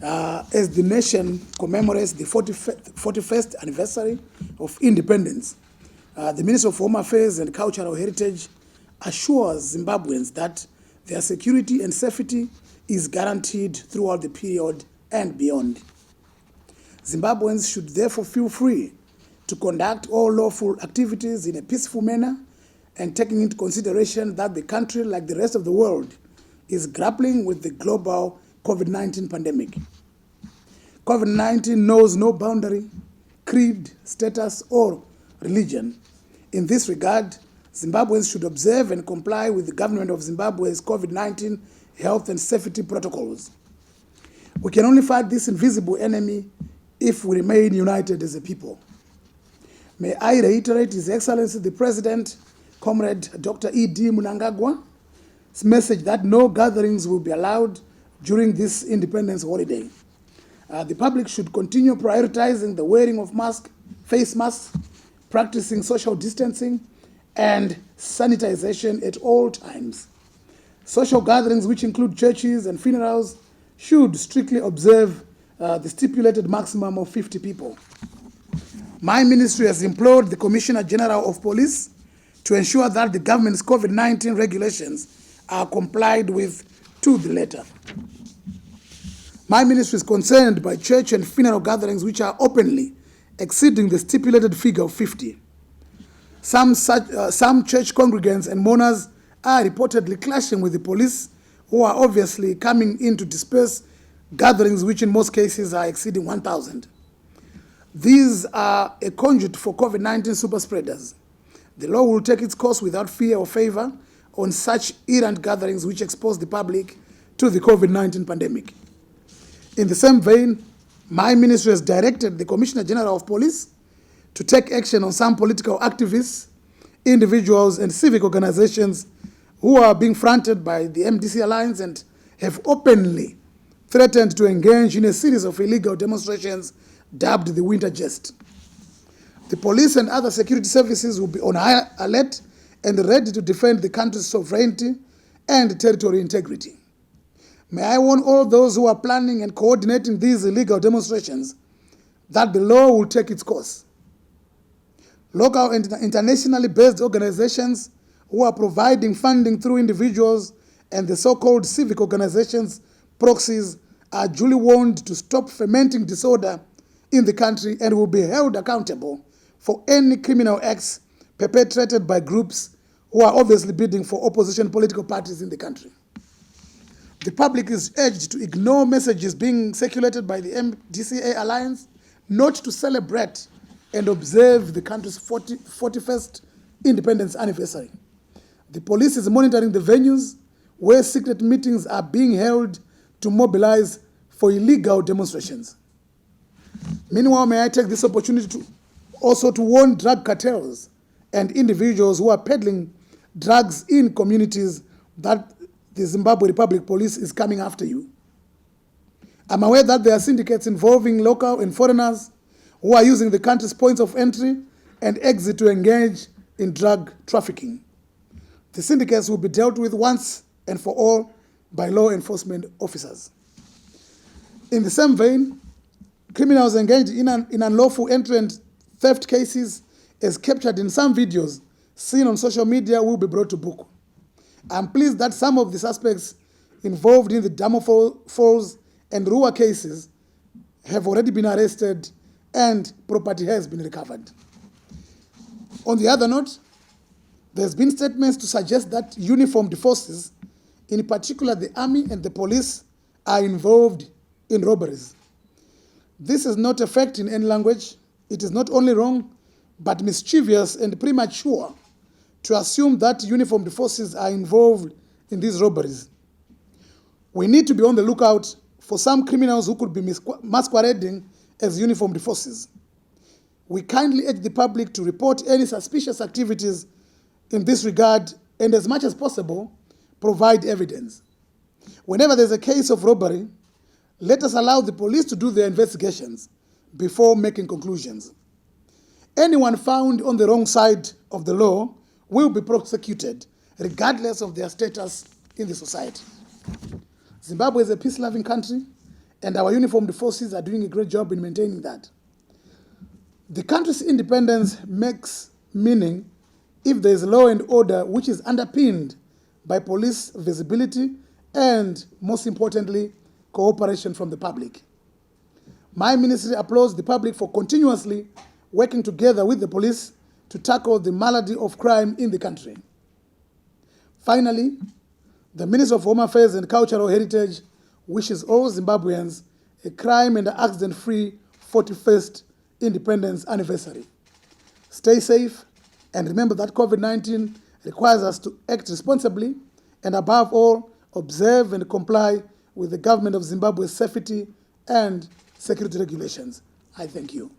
As the nation commemorates the 41st anniversary of independence, the Ministry of Home Affairs and Cultural Heritage assures Zimbabweans that their security and safety is guaranteed throughout the period and beyond. Zimbabweans should therefore feel free to conduct all lawful activities in a peaceful manner, and taking into consideration that the country, like the rest of the world, is grappling with the global COVID-19 pandemic. COVID-19 knows no boundary, creed, status, or religion. In this regard, Zimbabweans should observe and comply with the government of Zimbabwe's COVID-19 health and safety protocols. We can only fight this invisible enemy if we remain united as a people. May I reiterate His Excellency the President, Comrade Dr. E.D. Mnangagwa's message that no gatherings will be allowed during this independence holiday. The public should continue prioritizing the wearing of face masks, practicing social distancing, and sanitization at all times. Social gatherings, which include churches and funerals, should strictly observe the stipulated maximum of 50 people. My ministry has implored the Commissioner General of Police to ensure that the government's COVID-19 regulations are complied with to the letter. My ministry is concerned by church and funeral gatherings which are openly exceeding the stipulated figure of 50. Some church congregants and mourners are reportedly clashing with the police, who are obviously coming in to disperse gatherings which in most cases are exceeding 1,000. These are a conduit for COVID-19 super spreaders. The law will take its course without fear or favor on such errant gatherings which expose the public to the COVID-19 pandemic. In the same vein, my ministry has directed the Commissioner General of Police to take action on some political activists, individuals, and civic organizations who are being fronted by the MDC Alliance and have openly threatened to engage in a series of illegal demonstrations dubbed the Winter Jest. The police and other security services will be on high alert and ready to defend the country's sovereignty and territorial integrity. May I warn all those who are planning and coordinating these illegal demonstrations that the law will take its course. Local and internationally based organizations who are providing funding through individuals and the so-called civic organizations, proxies, are duly warned to stop fermenting disorder in the country and will be held accountable for any criminal acts perpetrated by groups who are obviously bidding for opposition political parties in the country. The public is urged to ignore messages being circulated by the MDCA Alliance, not to celebrate and observe the country's 41st independence anniversary. The police is monitoring the venues where secret meetings are being held to mobilize for illegal demonstrations. Meanwhile, may I take this opportunity to also to warn drug cartels and individuals who are peddling drugs in communities that the Zimbabwe Republic Police is coming after you. I'm aware that there are syndicates involving local and foreigners who are using the country's points of entry and exit to engage in drug trafficking. The syndicates will be dealt with once and for all by law enforcement officers. In the same vein, criminals engaged in unlawful entry and theft cases, as captured in some videos seen on social media, will be brought to book. I'm pleased that some of the suspects involved in the Damo Falls and Rua cases have already been arrested and property has been recovered. On the other note, there's been statements to suggest that uniformed forces, in particular the army and the police, are involved in robberies. This is not a fact in any language. It is not only wrong, but mischievous and premature to assume that uniformed forces are involved in these robberies. We need to be on the lookout for some criminals who could be masquerading as uniformed forces. We kindly urge the public to report any suspicious activities in this regard and, as much as possible, provide evidence. Whenever there's a case of robbery, let us allow the police to do their investigations before making conclusions. Anyone found on the wrong side of the law will be prosecuted, regardless of their status in the society. Zimbabwe is a peace-loving country, and our uniformed forces are doing a great job in maintaining that. The country's independence makes meaning if there is law and order which is underpinned by police visibility and, most importantly, cooperation from the public. My ministry applauds the public for continuously working together with the police to tackle the malady of crime in the country. Finally, the Minister of Home Affairs and Cultural Heritage wishes all Zimbabweans a crime and accident-free 41st Independence Anniversary. Stay safe, and remember that COVID-19 requires us to act responsibly and, above all, observe and comply with the government of Zimbabwe's safety and security regulations. I thank you.